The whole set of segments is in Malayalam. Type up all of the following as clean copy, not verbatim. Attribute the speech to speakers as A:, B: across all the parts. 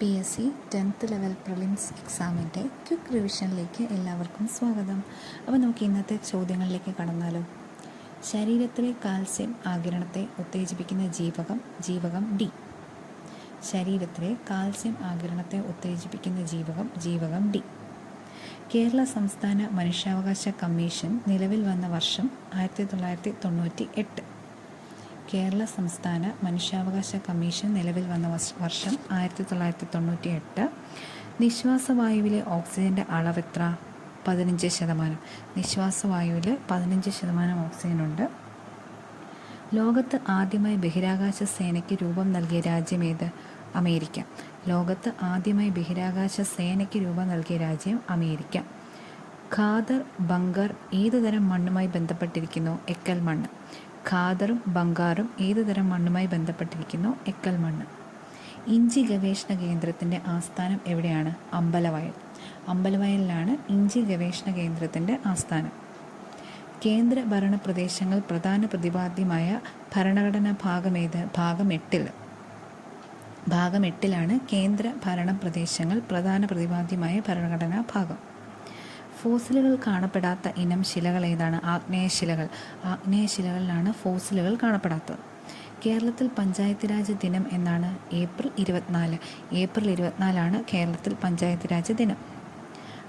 A: PSC 10th ലെവൽ പ്രിലിംസ് എക്സാമിൻ്റെ ക്വിക്ക് റിവിഷനിലേക്ക് എല്ലാവർക്കും സ്വാഗതം. അപ്പോൾ നമുക്ക് ഇന്നത്തെ ചോദ്യങ്ങളിലേക്ക് കടന്നാലോ. ശരീരത്തിലെ കാൽസ്യം ആഗിരണത്തെ ഉത്തേജിപ്പിക്കുന്ന ജീവകം ഡി. ശരീരത്തിലെ കാൽസ്യം ആഗിരണത്തെ ഉത്തേജിപ്പിക്കുന്ന ജീവകം ഡി. കേരള സംസ്ഥാന മനുഷ്യാവകാശ കമ്മീഷൻ നിലവിൽ വന്ന വർഷം 1998. കേരള സംസ്ഥാന മനുഷ്യാവകാശ കമ്മീഷൻ നിലവിൽ വന്ന വർഷം 1998. നിശ്വാസവായുവിലെ ഓക്സിജൻ്റെ അളവെത്ര? 15%. നിശ്വാസവായുവിൽ 15% ഓക്സിജനുണ്ട്. ലോകത്ത് ആദ്യമായി ബഹിരാകാശ സേനയ്ക്ക് രൂപം നൽകിയ രാജ്യമേത്? അമേരിക്ക. ലോകത്ത് ആദ്യമായി ബഹിരാകാശ സേനയ്ക്ക് രൂപം നൽകിയ രാജ്യം അമേരിക്ക. ഖാദർ ബങ്കർ ഏതുതരം മണ്ണുമായി ബന്ധപ്പെട്ടിരിക്കുന്നു? എക്കൽ മണ്ണ്. ഖാദറും ബംഗാറും ഏതുതരം മണ്ണുമായി ബന്ധപ്പെട്ടിരിക്കുന്നു? എക്കൽ മണ്ണ്. ഇഞ്ചി ഗവേഷണ കേന്ദ്രത്തിൻ്റെ ആസ്ഥാനം എവിടെയാണ്? അമ്പലവയൽ. അമ്പലവയലിലാണ് ഇഞ്ചി ഗവേഷണ കേന്ദ്രത്തിൻ്റെ ആസ്ഥാനം. കേന്ദ്ര ഭരണ പ്രദേശങ്ങൾ പ്രധാന പ്രതിപാദ്യമായ ഭരണഘടനാ ഭാഗമേത്? ഭാഗം 8ലാണ് കേന്ദ്ര ഭരണ പ്രദേശങ്ങൾ പ്രധാന പ്രതിപാദ്യമായ ഭരണഘടനാ ഭാഗം. ഫോസിലുകൾ കാണപ്പെടാത്ത ഇനം ശിലകൾ ഏതാണ്? ആഗ്നേയശിലകൾ. ആഗ്നേയശിലകളിലാണ് ഫോസിലുകൾ കാണപ്പെടാത്തത്. കേരളത്തിൽ പഞ്ചായത്ത് രാജ് ദിനം എന്നാണ്? ഏപ്രിൽ 24. ഏപ്രിൽ 24 കേരളത്തിൽ പഞ്ചായത്ത് രാജ് ദിനം.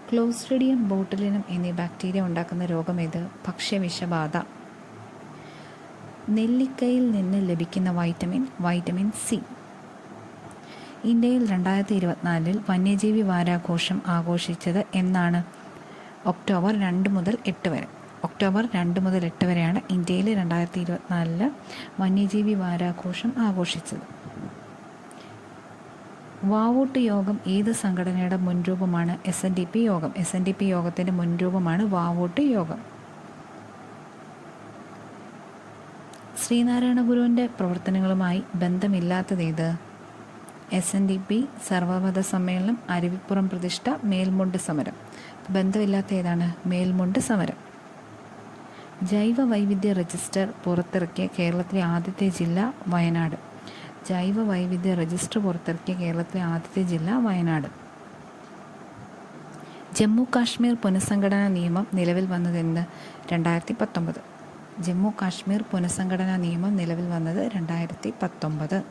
A: ക്ലോസ്ട്രിഡിയം ബോട്ടുലിനം എന്നീ ബാക്ടീരിയ ഉണ്ടാക്കുന്ന രോഗമേത്? ഭക്ഷ്യവിഷബാധ. നെല്ലിക്കയിൽ നിന്ന് ലഭിക്കുന്ന വൈറ്റമിൻ സി. ഇന്ത്യയിൽ 2024 വന്യജീവി വാരാഘോഷം ആഘോഷിച്ചത് എന്നാണ്? ഒക്ടോബർ 2 മുതൽ 8 വരെ. ഒക്ടോബർ 2 മുതൽ 8 വരെയാണ് ഇന്ത്യയിൽ 2024 വന്യജീവി വാരാഘോഷം ആഘോഷിച്ചത്. വാവൂട്ട് യോഗം ഏത് സംഘടനയുടെ മുൻരൂപമാണ്? SNDP യോഗം. SNDP യോഗത്തിൻ്റെ മുൻരൂപമാണ് വാവൂട്ട് യോഗം. ശ്രീനാരായണ ഗുരുവിൻ്റെ പ്രവർത്തനങ്ങളുമായി ബന്ധമില്ലാത്തതേത്? SNDP സർവമത സമ്മേളനം, അരുവിപ്പുറം പ്രതിഷ്ഠ, മേൽമുണ്ട് സമരം. ബന്ധമില്ലാത്ത ഏതാണ്? മേൽമുണ്ട് സമരം. ജൈവ വൈവിധ്യ രജിസ്റ്റർ പുറത്തിറക്കിയ കേരളത്തിലെ ആദ്യത്തെ ജില്ല വയനാട്. ജൈവ വൈവിധ്യ രജിസ്റ്റർ പുറത്തിറക്കിയ കേരളത്തിലെ ആദ്യത്തെ ജില്ല വയനാട്. ജമ്മു കാശ്മീർ പുനഃസംഘടനാ നിയമം നിലവിൽ വന്നതെന്ന്? 2019. ജമ്മു കാശ്മീർ പുനഃസംഘടനാ നിയമം നിലവിൽ വന്നത് 2019.